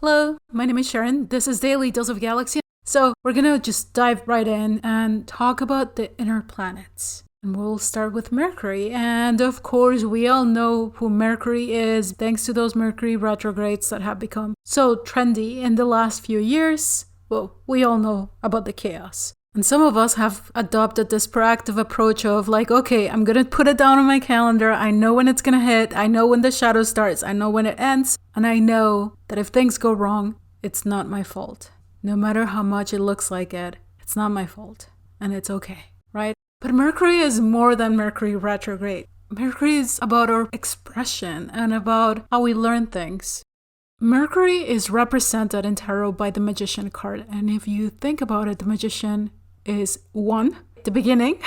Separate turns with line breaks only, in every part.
Hello, my name is Sharon. This is Daily Dose of Galaxy. So we're gonna just dive right in and talk about the inner planets. And we'll start with Mercury. And of course, we all know who Mercury is thanks to those Mercury retrogrades that have become so trendy in the last few years. Well, we all know about the chaos. And some of us have adopted this proactive approach of like, okay, I'm gonna put it down on my calendar. I know when it's gonna hit. I know when the shadow starts. I know when it ends. And I know that if things go wrong, it's not my fault. No matter how much it looks like it, it's not my fault. And it's okay, right? But Mercury is more than Mercury retrograde. Mercury is about our expression and about how we learn things. Mercury is represented in tarot by the Magician card. And if you think about it, the Magician is one, the beginning,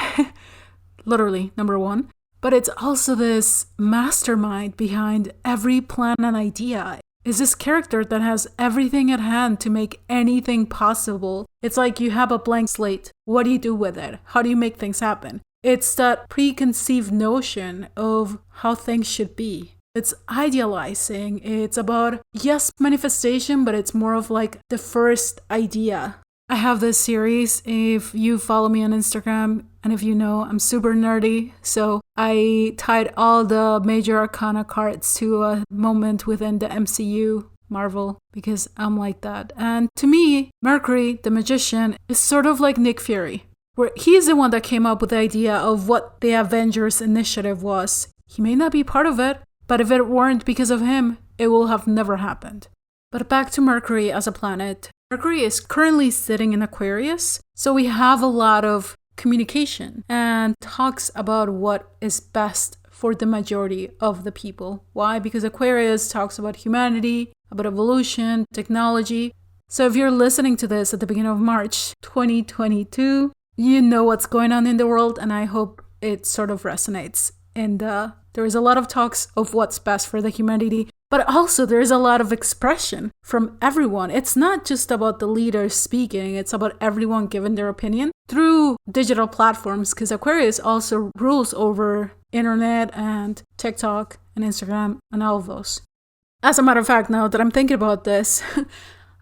literally number one. But it's also this mastermind behind every plan and idea. It's this character that has everything at hand to make anything possible. It's like you have a blank slate. What do you do with it? How do you make things happen? It's that preconceived notion of how things should be. It's idealizing. It's about, yes, manifestation, but it's more of like the first idea. I have this series, if you follow me on Instagram, and if you know, I'm super nerdy. So I tied all the major arcana cards to a moment within the MCU, Marvel, because I'm like that. And to me, Mercury, the Magician, is sort of like Nick Fury, where he's the one that came up with the idea of what the Avengers initiative was. He may not be part of it, but if it weren't because of him, it will have never happened. But back to Mercury as a planet. Mercury is currently sitting in Aquarius, so we have a lot of communication and talks about what is best for the majority of the people. Why? Because Aquarius talks about humanity, about evolution, technology. So if you're listening to this at the beginning of March 2022, you know what's going on in the world, and I hope it sort of resonates. And there is a lot of talks of what's best for the humanity, but also there is a lot of expression from everyone. It's not just about the leaders speaking, it's about everyone giving their opinion through digital platforms, because Aquarius also rules over internet and TikTok and Instagram and all of those. As a matter of fact, now that I'm thinking about this,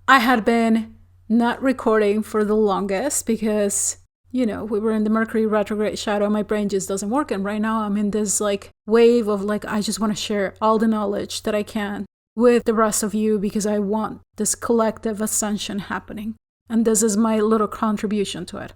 I had been not recording for the longest because we were in the Mercury retrograde shadow. My brain just doesn't work. And right now I'm in this wave of I just want to share all the knowledge that I can with the rest of you because I want this collective ascension happening. And this is my little contribution to it.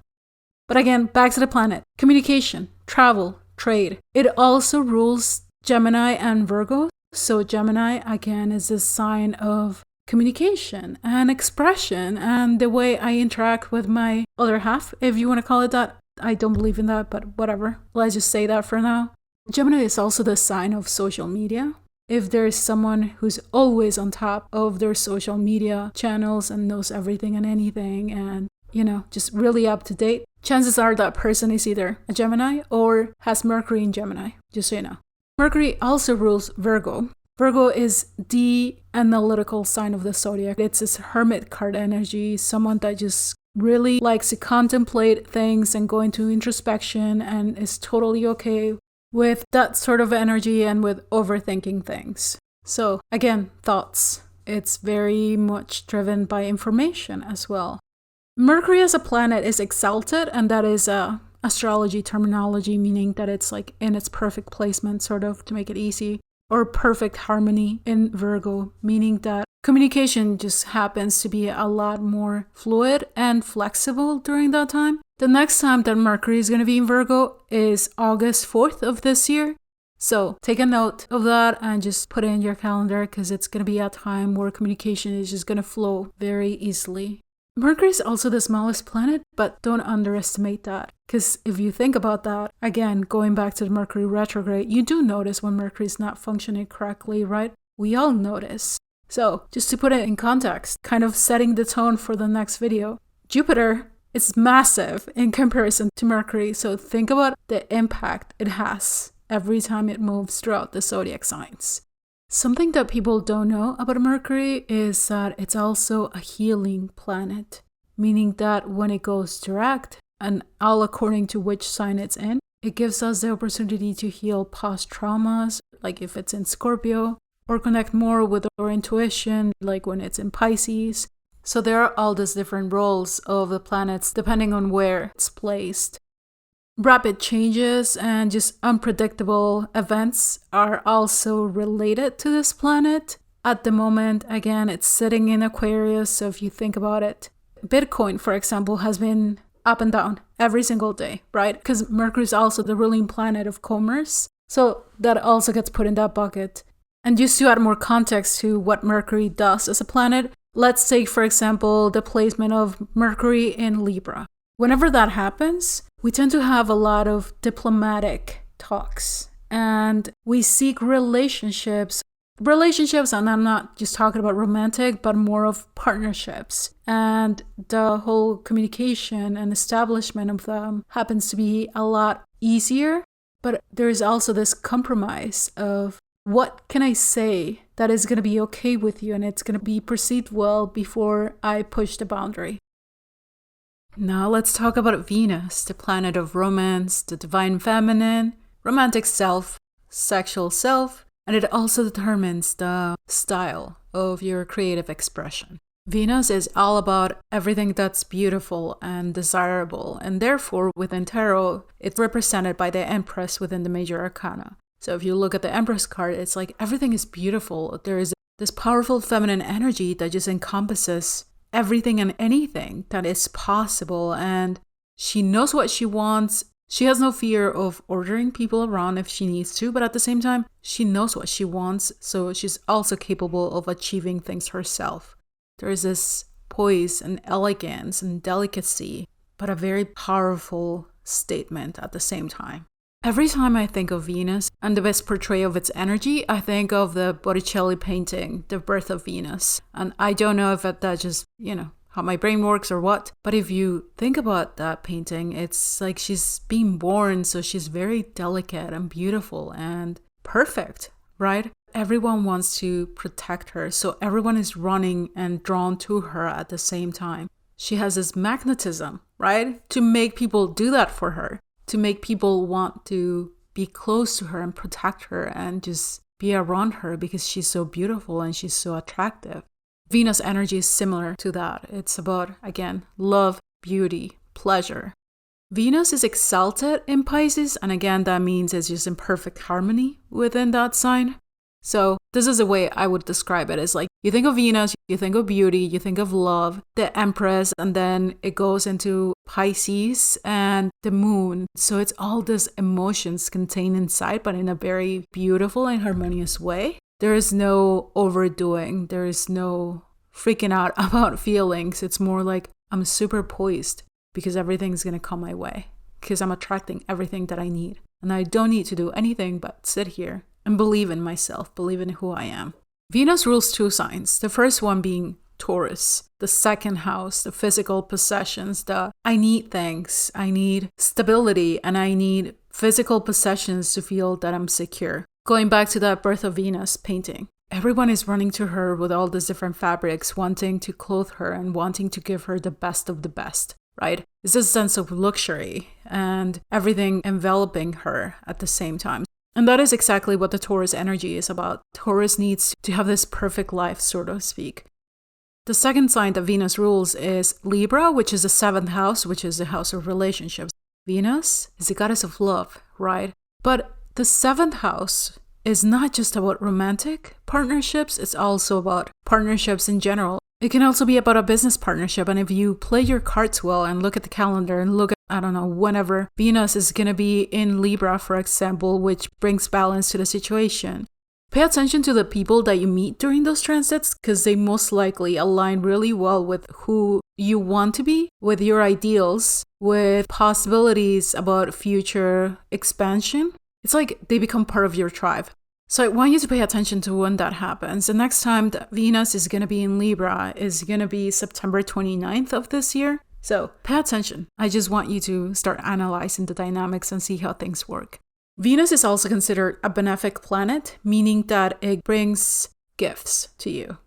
But again, back to the planet. Communication, travel, trade. It also rules Gemini and Virgo. So Gemini, again, is a sign of communication and expression and the way I interact with my other half, if you want to call it that. I don't believe in that, but whatever. Let's just say that for now. Gemini is also the sign of social media. If there's someone who's always on top of their social media channels and knows everything and anything and, just really up to date, chances are that person is either a Gemini or has Mercury in Gemini, just so you know. Mercury also rules Virgo. Virgo is the analytical sign of the zodiac. It's this hermit card energy, someone that just really likes to contemplate things and go into introspection and is totally okay with that sort of energy and with overthinking things. So again, thoughts. It's very much driven by information as well. Mercury as a planet is exalted, and that is astrology terminology, meaning that it's in its perfect placement, sort of, to make it easy. Or perfect harmony in Virgo, meaning that communication just happens to be a lot more fluid and flexible during that time. The next time that Mercury is going to be in Virgo is August 4th of this year. So take a note of that and just put it in your calendar because it's going to be a time where communication is just going to flow very easily. Mercury is also the smallest planet, but don't underestimate that. Because if you think about that, again, going back to the Mercury retrograde, you do notice when Mercury is not functioning correctly, right? We all notice. So just to put it in context, kind of setting the tone for the next video, Jupiter is massive in comparison to Mercury. So think about the impact it has every time it moves throughout the zodiac signs. Something that people don't know about Mercury is that it's also a healing planet, meaning that when it goes direct, and all according to which sign it's in, it gives us the opportunity to heal past traumas, like if it's in Scorpio, or connect more with our intuition, like when it's in Pisces. So there are all these different roles of the planets depending on where it's placed. Rapid changes and just unpredictable events are also related to this planet. At the moment, again, it's sitting in Aquarius, so if you think about it, Bitcoin, for example, has been up and down every single day, right? Because Mercury is also the ruling planet of commerce, so that also gets put in that bucket. And just to add more context to what Mercury does as a planet, let's take, for example, the placement of Mercury in Libra. Whenever that happens, we tend to have a lot of diplomatic talks, and we seek relationships, and I'm not just talking about romantic, but more of partnerships. And the whole communication and establishment of them happens to be a lot easier, but there's also this compromise of what can I say that is going to be okay with you and it's going to be perceived well before I push the boundary. Now let's talk about Venus, the planet of romance, the divine feminine, romantic self, sexual self, and it also determines the style of your creative expression. Venus is all about everything that's beautiful and desirable, and therefore within tarot, it's represented by the Empress within the major arcana. So if you look at the Empress card, it's like everything is beautiful. There is this powerful feminine energy that just encompasses everything and anything that is possible, and she knows what she wants. She has no fear of ordering people around if she needs to, but at the same time, she knows what she wants, so she's also capable of achieving things herself. There is this poise and elegance and delicacy, but a very powerful statement at the same time. Every time I think of Venus and the best portrayal of its energy, I think of the Botticelli painting, The Birth of Venus. And I don't know if that just, how my brain works or what. But if you think about that painting, it's like she's being born, so she's very delicate and beautiful and perfect, right? Everyone wants to protect her, so everyone is running and drawn to her at the same time. She has this magnetism, right? To make people do that for her. To make people want to be close to her and protect her and just be around her because she's so beautiful and she's so attractive. Venus energy is similar to that. It's about, again, love, beauty, pleasure. Venus is exalted in Pisces, and again, that means it's just in perfect harmony within that sign. So this is the way I would describe it. It's like you think of Venus, you think of beauty, you think of love, the Empress, and then it goes into Pisces and the moon. So it's all these emotions contained inside, but in a very beautiful and harmonious way. There is no overdoing. There is no freaking out about feelings. It's more like I'm super poised because everything's going to come my way because I'm attracting everything that I need. And I don't need to do anything but sit here and believe in myself, believe in who I am. Venus rules two signs. The first one being Taurus, the second house, the physical possessions, I need things, I need stability, and I need physical possessions to feel that I'm secure. Going back to that Birth of Venus painting, everyone is running to her with all these different fabrics, wanting to clothe her and wanting to give her the best of the best, right? It's a sense of luxury and everything enveloping her at the same time. And that is exactly what the Taurus energy is about. Taurus needs to have this perfect life, so to speak. The second sign that Venus rules is Libra, which is the seventh house, which is the house of relationships. Venus is the goddess of love, right? But the seventh house is not just about romantic partnerships, it's also about partnerships in general. It can also be about a business partnership. And if you play your cards well and look at the calendar and look at, whenever Venus is going to be in Libra, for example, which brings balance to the situation. Pay attention to the people that you meet during those transits because they most likely align really well with who you want to be, with your ideals, with possibilities about future expansion. It's like they become part of your tribe. So I want you to pay attention to when that happens. The next time that Venus is going to be in Libra is going to be September 29th of this year. So pay attention. I just want you to start analyzing the dynamics and see how things work. Venus is also considered a benefic planet, meaning that it brings gifts to you.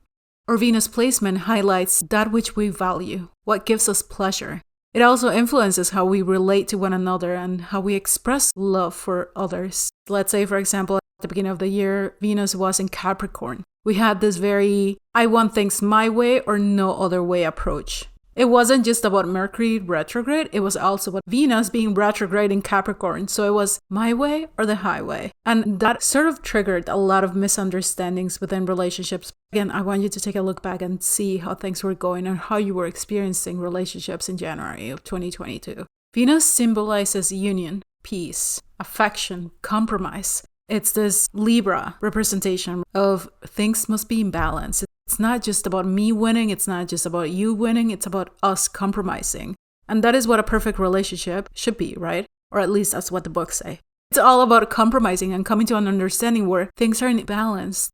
Our Venus placement highlights that which we value, what gives us pleasure. It also influences how we relate to one another and how we express love for others. Let's say, for example, At the beginning of the year, Venus was in Capricorn. We had this very, I want things my way or no other way approach. It wasn't just about Mercury retrograde, it was also about Venus being retrograde in Capricorn. So it was my way or the highway. And that sort of triggered a lot of misunderstandings within relationships. Again, I want you to take a look back and see how things were going and how you were experiencing relationships in January of 2022. Venus symbolizes union, peace, affection, compromise. It's this Libra representation of things must be in balance. It's not just about me winning, it's not just about you winning, it's about us compromising. And that is what a perfect relationship should be, right? Or at least that's what the books say. It's all about compromising and coming to an understanding where things are in balance.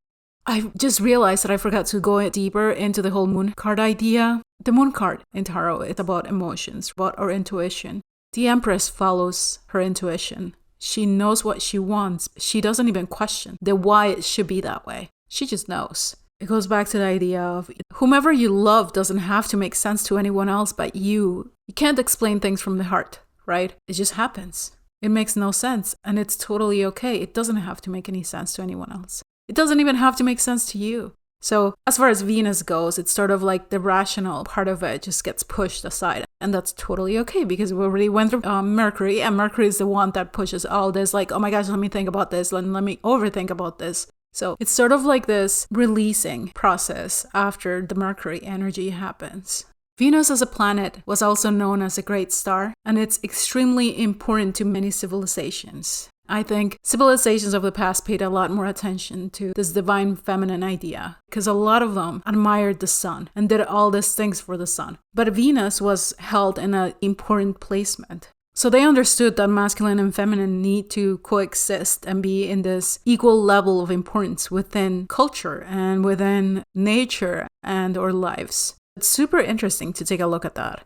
I just realized that I forgot to go deeper into the whole moon card idea. The moon card in tarot, it's about emotions, about our intuition. The Empress follows her intuition. She knows what she wants. She doesn't even question the why it should be that way. She just knows. It goes back to the idea of whomever you love doesn't have to make sense to anyone else but you. You can't explain things from the heart, right? It just happens. It makes no sense, and it's totally okay. It doesn't have to make any sense to anyone else. It doesn't even have to make sense to you. So as far as Venus goes, it's sort of like the rational part of it just gets pushed aside. And that's totally okay because we already went through Mercury, and Mercury is the one that pushes all this like, oh my gosh, let me think about this, let me overthink about this. So it's sort of like this releasing process after the Mercury energy happens. Venus as a planet was also known as a great star, and it's extremely important to many civilizations. I think civilizations of the past paid a lot more attention to this divine feminine idea because a lot of them admired the sun and did all these things for the sun. But Venus was held in an important placement. So they understood that masculine and feminine need to coexist and be in this equal level of importance within culture and within nature and our lives. It's super interesting to take a look at that.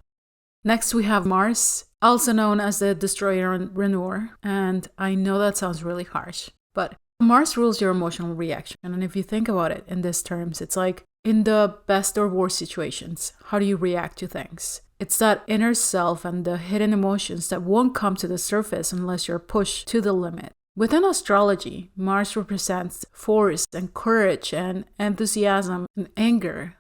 Next we have Mars, also known as the destroyer and renewer. And I know that sounds really harsh, but Mars rules your emotional reaction. And if you think about it in these terms, it's like in the best or worst situations, how do you react to things? It's that inner self and the hidden emotions that won't come to the surface unless you're pushed to the limit. Within astrology, Mars represents force and courage and enthusiasm and anger,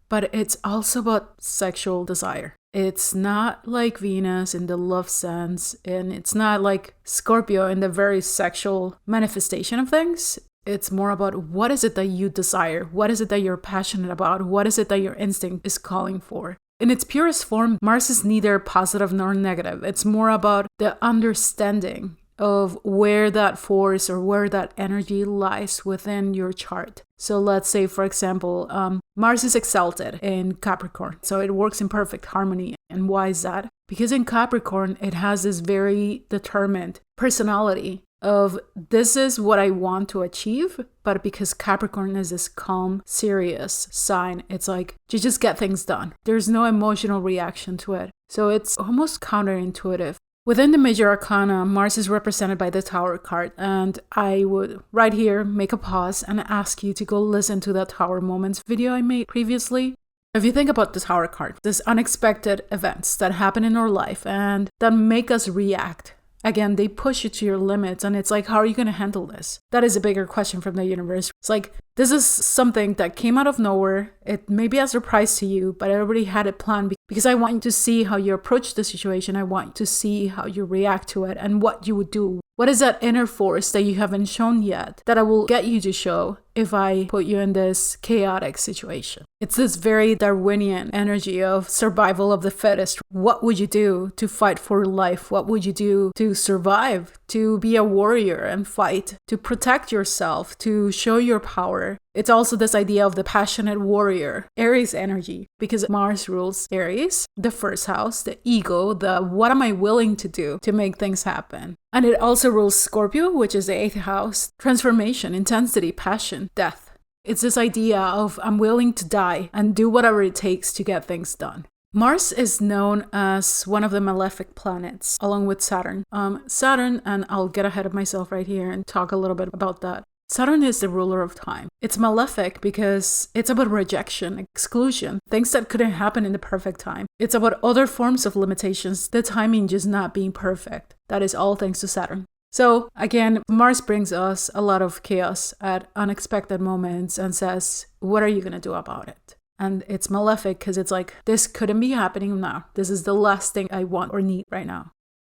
but it's also about sexual desire. It's not like Venus in the love sense, and it's not like Scorpio in the very sexual manifestation of things. It's more about what is it that you desire? What is it that you're passionate about? What is it that your instinct is calling for? In its purest form, Mars is neither positive nor negative. It's more about the understanding of where that force or where that energy lies within your chart. So let's say, for example, Mars is exalted in Capricorn. So it works in perfect harmony. And why is that? Because in Capricorn, it has this very determined personality of this is what I want to achieve, but because Capricorn is this calm, serious sign, it's like you just get things done. There's no emotional reaction to it. So it's almost counterintuitive. Within the major arcana, Mars is represented by the Tower card, and I would right here make a pause and ask you to go listen to that Tower Moments video I made previously. If you think about the Tower card, there's unexpected events that happen in our life and that make us react. Again, they push you to your limits, and it's like, how are you going to handle this? That is a bigger question from the universe. It's like, this is something that came out of nowhere. It may be a surprise to you, but I already had it planned because I want you to see how you approach the situation. I want you to see how you react to it and what you would do. What is that inner force that you haven't shown yet that I will get you to show if I put you in this chaotic situation? It's this very Darwinian energy of survival of the fittest. What would you do to fight for life? What would you do to survive, to be a warrior and fight, to protect yourself, to show your power? It's also this idea of the passionate warrior, Aries energy, because Mars rules Aries, the first house, the ego, the what am I willing to do to make things happen. And it also rules Scorpio, which is the 8th house, transformation, intensity, passion, death. It's this idea of I'm willing to die and do whatever it takes to get things done. Mars is known as one of the malefic planets, along with Saturn. Saturn, and I'll get ahead of myself right here and talk a little bit about that. Saturn is the ruler of time. It's malefic because it's about rejection, exclusion, things that couldn't happen in the perfect time. It's about other forms of limitations, the timing just not being perfect. That is all thanks to Saturn. So again, Mars brings us a lot of chaos at unexpected moments and says, what are you going to do about it? And it's malefic because it's like, this couldn't be happening now. This is the last thing I want or need right now.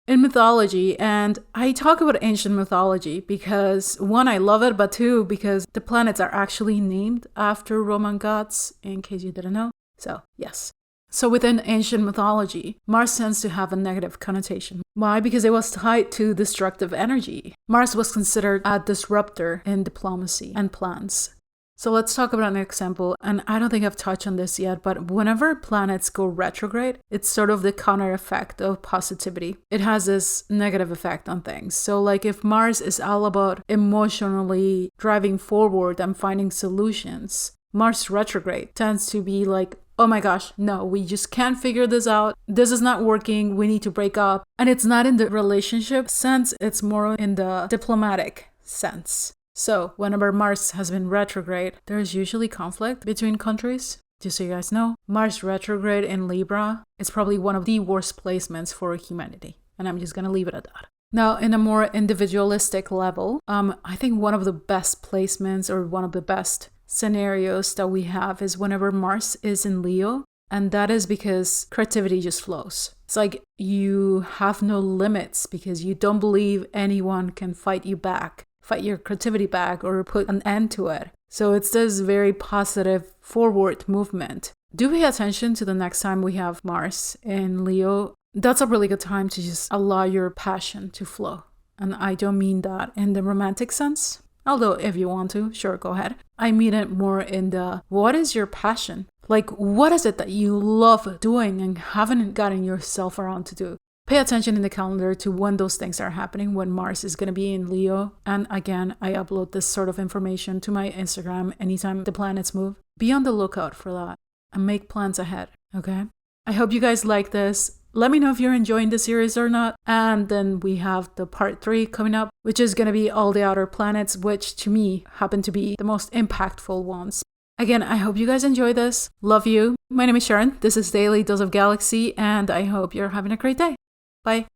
In mythology, and I talk about ancient mythology because one, I love it, but two, because the planets are actually named after Roman gods, in case you didn't know. So, yes. So within ancient mythology, Mars tends to have a negative connotation. Why? Because it was tied to destructive energy. Mars was considered a disruptor in diplomacy and plans. So let's talk about an example, and I don't think I've touched on this yet, but whenever planets go retrograde, it's sort of the counter effect of positivity. It has this negative effect on things. So like if Mars is all about emotionally driving forward and finding solutions, Mars retrograde tends to be like, oh my gosh, no, we just can't figure this out. This is not working. We need to break up. And it's not in the relationship sense, it's more in the diplomatic sense. So whenever Mars has been retrograde, there's usually conflict between countries. Just so you guys know, Mars retrograde in Libra is probably one of the worst placements for humanity. And I'm just going to leave it at that. Now, in a more individualistic level, I think one of the best placements or one of the best scenarios that we have is whenever Mars is in Leo. And that is because creativity just flows. It's like you have no limits because you don't believe anyone can fight you back. Fight your creativity back or put an end to it. So it's this very positive forward movement. Do pay attention to the next time we have Mars in Leo. That's a really good time to just allow your passion to flow. And I don't mean that in the romantic sense. Although if you want to, sure, go ahead. I mean it more in the, what is your passion? Like, what is it that you love doing and haven't gotten yourself around to do? Pay attention in the calendar to when those things are happening, when Mars is going to be in Leo. And again, I upload this sort of information to my Instagram anytime the planets move. Be on the lookout for that and make plans ahead, okay? I hope you guys like this. Let me know if you're enjoying the series or not. And then we have the part 3 coming up, which is going to be all the outer planets, which to me happen to be the most impactful ones. Again, I hope you guys enjoy this. Love you. My name is Sharon. This is Daily Dose of Galaxy, and I hope you're having a great day. Bye.